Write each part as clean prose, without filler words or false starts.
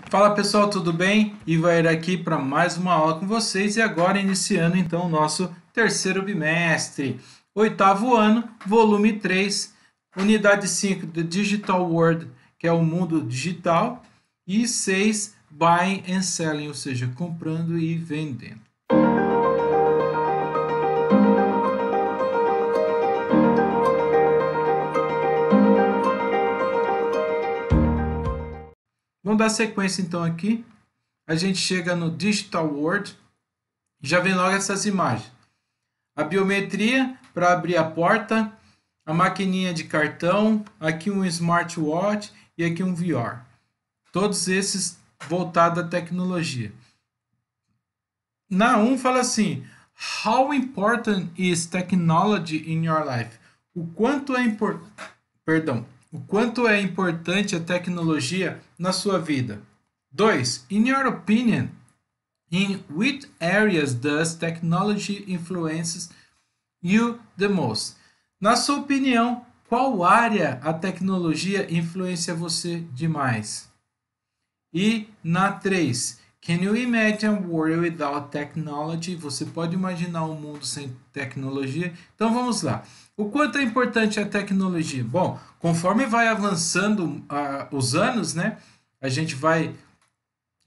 Fala pessoal, tudo bem? Ivair aqui para mais uma aula com vocês e agora iniciando então o nosso terceiro bimestre, oitavo ano, volume 3, unidade 5, The Digital World, que é o mundo digital, e 6, Buying and Selling, ou seja, comprando e vendendo. Vamos dar sequência então aqui. A gente chega no Digital World, já vem logo essas imagens. A biometria para abrir a porta, a maquininha de cartão, aqui um smartwatch e aqui um VR. Todos esses voltados à tecnologia. Na 1 fala assim: How important is technology in your life? O quanto é o quanto é importante a tecnologia na sua vida? 2. In your opinion, in which areas does technology influences you the most? Na sua opinião, qual área a tecnologia influencia você demais? E na 3, can you imagine a world without technology? Você pode imaginar um mundo sem tecnologia? Então vamos lá. O quanto é importante a tecnologia? Bom, conforme vai avançando os anos, né? A gente vai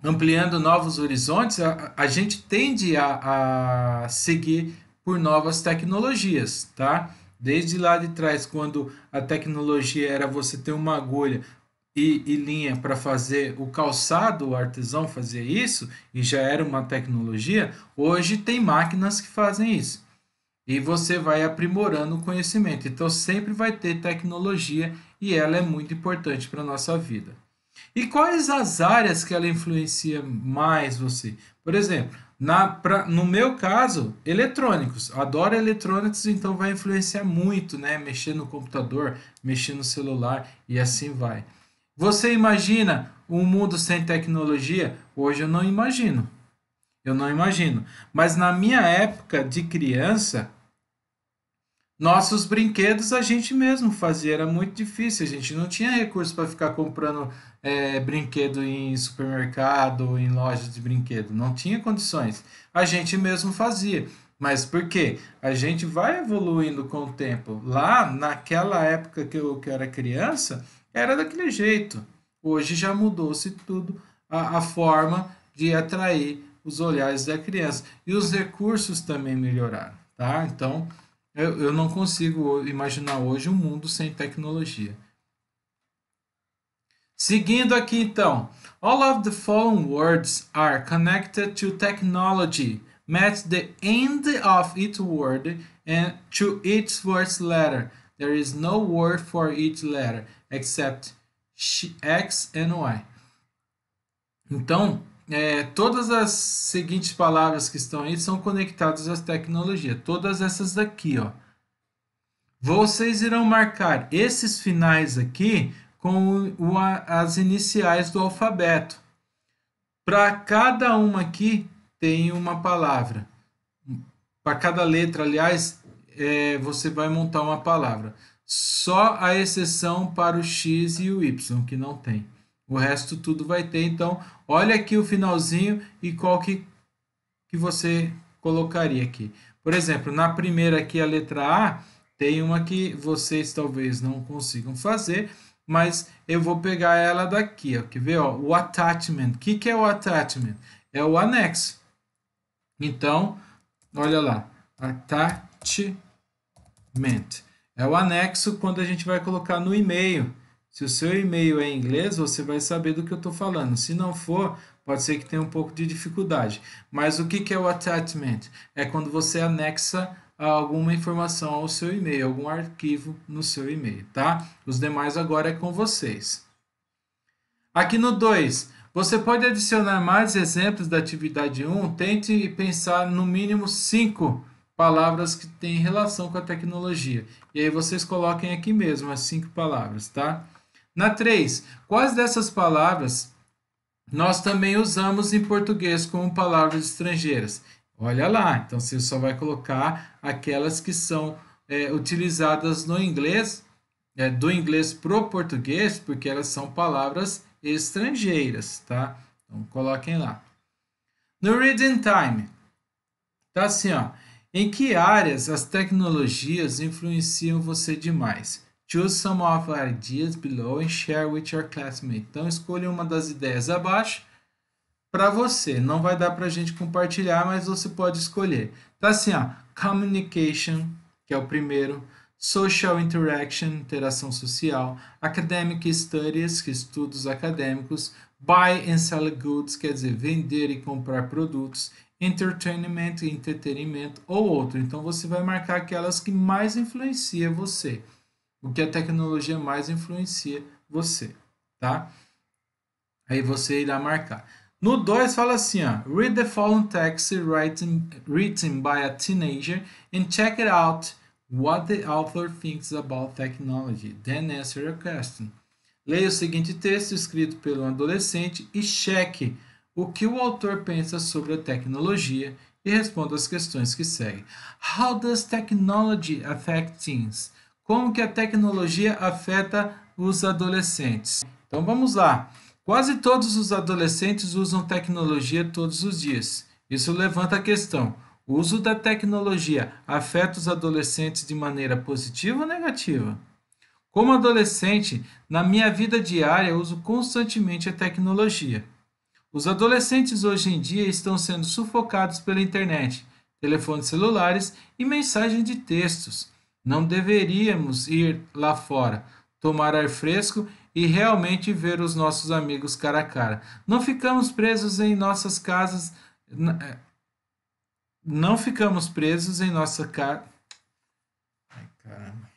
ampliando novos horizontes, a gente tende a seguir por novas tecnologias, tá? Desde lá de trás, quando a tecnologia era você ter uma agulha e linha para fazer o calçado, o artesão fazia isso, e já era uma tecnologia, hoje tem máquinas que fazem isso. E você vai aprimorando o conhecimento. Então sempre vai ter tecnologia e ela é muito importante para a nossa vida. E quais as áreas que ela influencia mais você? Por exemplo, no meu caso, eletrônicos. Adoro eletrônicos, então vai influenciar muito, né? Mexer no computador, mexer no celular e assim vai. Você imagina um mundo sem tecnologia? Hoje eu não imagino. Eu não imagino. Mas na minha época de criança, nossos brinquedos a gente mesmo fazia, era muito difícil, a gente não tinha recurso para ficar comprando brinquedo em supermercado, em lojas de brinquedo, não tinha condições. A gente mesmo fazia. Mas por quê? A gente vai evoluindo com o tempo. Lá, naquela época que eu era criança, era daquele jeito. Hoje já mudou-se tudo, a forma de atrair os olhares da criança. E os recursos também melhoraram, tá? Então, eu não consigo imaginar hoje um mundo sem tecnologia. Seguindo aqui então, all of the following words are connected to technology. Match the end of each word and to each word's letter. There is no word for each letter except X and Y. Então, todas as seguintes palavras que estão aí são conectadas à tecnologia. Todas essas daqui, ó. Vocês irão marcar esses finais aqui com as iniciais do alfabeto. Para cada uma aqui tem uma palavra. Para cada letra, aliás, você vai montar uma palavra. Só a exceção para o X e o Y, que não tem. O resto tudo vai ter. Então, olha aqui o finalzinho e qual que você colocaria aqui. Por exemplo, na primeira aqui, a letra A, tem uma que vocês talvez não consigam fazer, mas eu vou pegar ela daqui, ó. Quer ver? Ó, o attachment. O que é o attachment? É o anexo. Então, olha lá. Attachment. É o anexo quando a gente vai colocar no e-mail. Se o seu e-mail é em inglês, você vai saber do que eu estou falando. Se não for, pode ser que tenha um pouco de dificuldade. Mas o que é o attachment? É quando você anexa alguma informação ao seu e-mail, algum arquivo no seu e-mail, tá? Os demais agora é com vocês. Aqui no 2, você pode adicionar mais exemplos da atividade 1. Tente pensar no mínimo 5 palavras que têm relação com a tecnologia. E aí vocês coloquem aqui mesmo as 5 palavras, tá? Na 3, quais dessas palavras nós também usamos em português como palavras estrangeiras? Olha lá, então você só vai colocar aquelas que são utilizadas no inglês, do inglês pro português, porque elas são palavras estrangeiras, tá? Então, coloquem lá. No Reading Time, tá assim, ó. Em que áreas as tecnologias influenciam você demais? Choose some of the ideas below and share with your classmate. Então, escolha uma das ideias abaixo para você. Não vai dar para a gente compartilhar, mas você pode escolher. Tá assim, ó. Communication, que é o primeiro. Social interaction, interação social. Academic studies, que estudos acadêmicos. Buy and sell goods, quer dizer, vender e comprar produtos. Entertainment, entretenimento ou outro. Então você vai marcar aquelas que mais influenciam você. O que a tecnologia mais influencia você, tá? Aí você irá marcar. No 2 fala assim, ó, read the following text written by a teenager and check it out what the author thinks about technology. Then answer a question. Leia o seguinte texto escrito pelo adolescente e cheque o que o autor pensa sobre a tecnologia e responda as questões que seguem. How does technology affect teens? Como que a tecnologia afeta os adolescentes? Então vamos lá. Quase todos os adolescentes usam tecnologia todos os dias. Isso levanta a questão: o uso da tecnologia afeta os adolescentes de maneira positiva ou negativa? Como adolescente, na minha vida diária, eu uso constantemente a tecnologia. Os adolescentes hoje em dia estão sendo sufocados pela internet, telefones celulares e mensagens de textos. Não deveríamos ir lá fora, tomar ar fresco e realmente ver os nossos amigos cara a cara. Não ficamos presos em nossas casas. Não ficamos presos em nossa casa. Ai, caramba.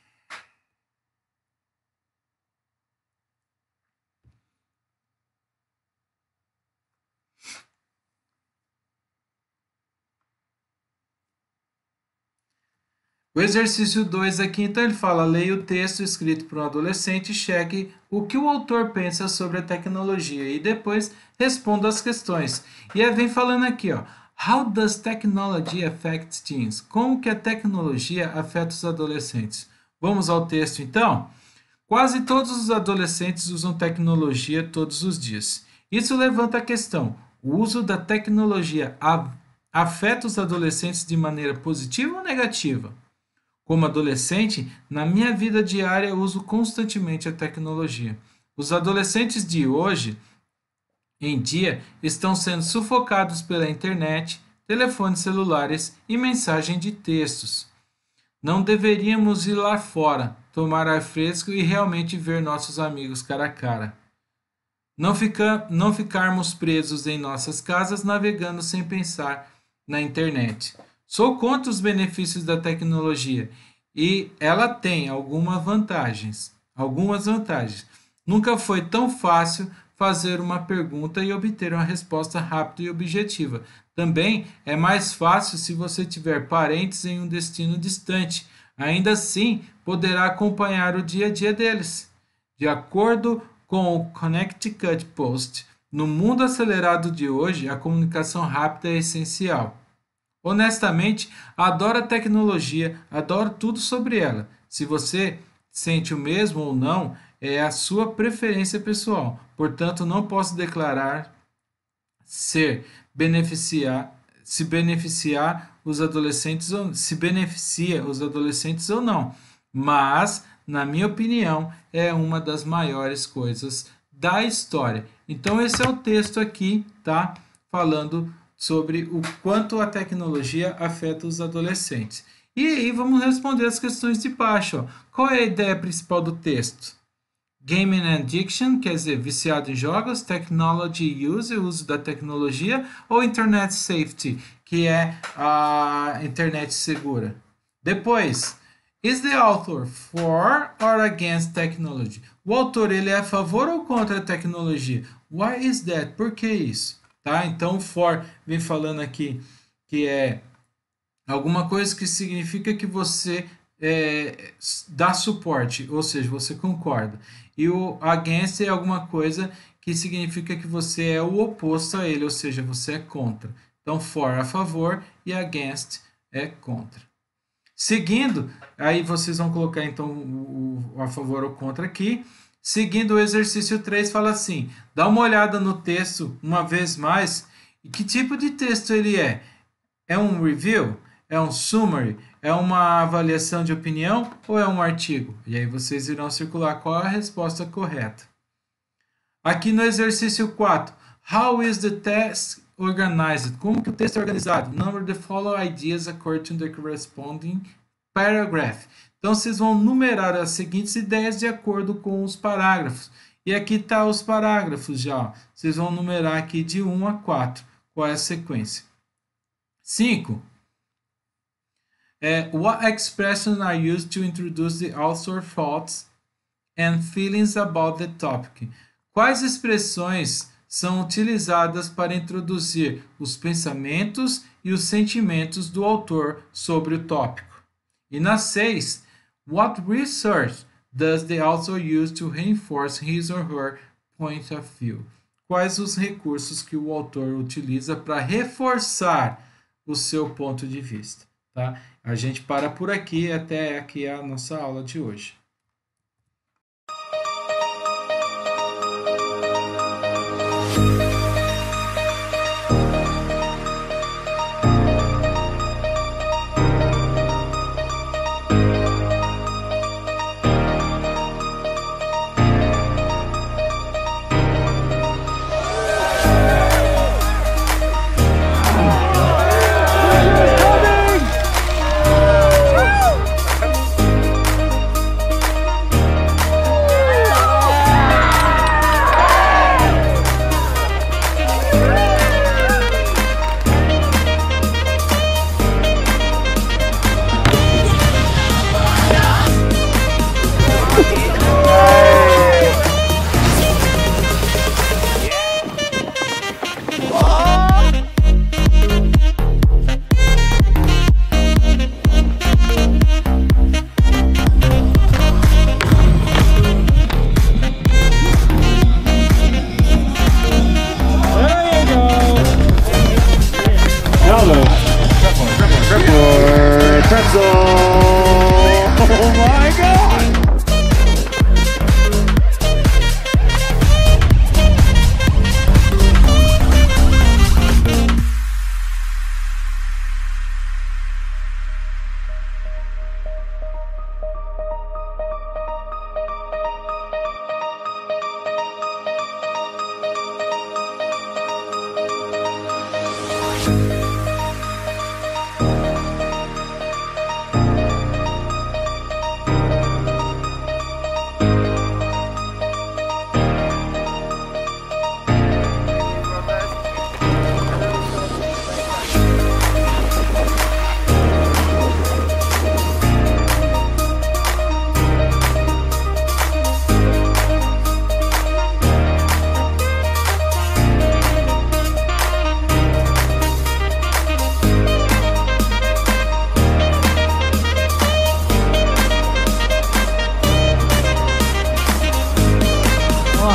O exercício 2 aqui, então, ele fala: leia o texto escrito por um adolescente e cheque o que o autor pensa sobre a tecnologia e depois responda as questões. E aí vem falando aqui, ó. How does technology affect teens? Como que a tecnologia afeta os adolescentes? Vamos ao texto, então? Quase todos os adolescentes usam tecnologia todos os dias. Isso levanta a questão: o uso da tecnologia afeta os adolescentes de maneira positiva ou negativa? Como adolescente, na minha vida diária eu uso constantemente a tecnologia. Os adolescentes de hoje em dia estão sendo sufocados pela internet, telefones celulares e mensagem de textos. Não deveríamos ir lá fora, tomar ar fresco e realmente ver nossos amigos cara a cara. Não ficarmos presos em nossas casas navegando sem pensar na internet. Sou contra os benefícios da tecnologia e ela tem algumas vantagens. Nunca foi tão fácil fazer uma pergunta e obter uma resposta rápida e objetiva. Também é mais fácil se você tiver parentes em um destino distante. Ainda assim, poderá acompanhar o dia a dia deles. De acordo com o Connecticut Post, no mundo acelerado de hoje, a comunicação rápida é essencial. Honestamente, adoro a tecnologia, adoro tudo sobre ela. Se você sente o mesmo ou não, é a sua preferência pessoal. Portanto, não posso declarar ser beneficiar se beneficiar os adolescentes ou se beneficia os adolescentes ou não. Mas, na minha opinião, é uma das maiores coisas da história. Então esse é o texto aqui, tá? Falando sobre o quanto a tecnologia afeta os adolescentes. E aí vamos responder as questões de baixo. Ó. Qual é a ideia principal do texto? Gaming addiction, quer dizer, viciado em jogos, technology use, uso da tecnologia, ou internet safety, que é a internet segura. Depois, is the author for or against technology? O autor, ele é a favor ou contra a tecnologia? Why is that? Por que isso? Tá? Então, for vem falando aqui que é alguma coisa que significa que você dá suporte, ou seja, você concorda. E o against é alguma coisa que significa que você é o oposto a ele, ou seja, você é contra. Então, for a favor e against é contra. Seguindo, aí vocês vão colocar então o a favor ou contra aqui. Seguindo o exercício 3, fala assim: dá uma olhada no texto uma vez mais. E que tipo de texto ele é? É um review? É um summary? É uma avaliação de opinião? Ou é um artigo? E aí vocês irão circular qual é a resposta correta. Aqui no exercício 4, how is the test organized? Como que o texto é organizado? Number the following ideas according to the corresponding paragraph. Então, vocês vão numerar as seguintes ideias de acordo com os parágrafos. E aqui está os parágrafos já. Vocês vão numerar aqui de 1 a 4. Qual é a sequência? 5. What expressions are used to introduce the author's thoughts and feelings about the topic? Quais expressões são utilizadas para introduzir os pensamentos e os sentimentos do autor sobre o tópico? E na 6, what research does the author use to reinforce his or her point of view? Quais os recursos que o autor utiliza para reforçar o seu ponto de vista? Tá? A gente para por aqui, até aqui a nossa aula de hoje.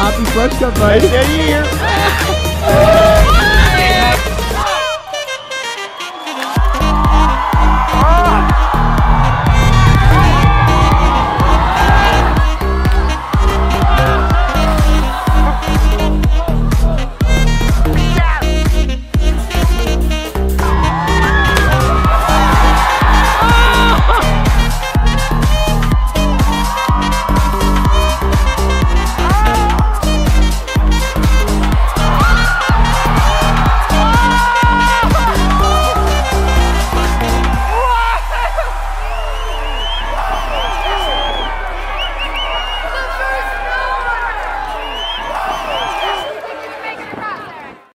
Happy Fresh Cup, buddy.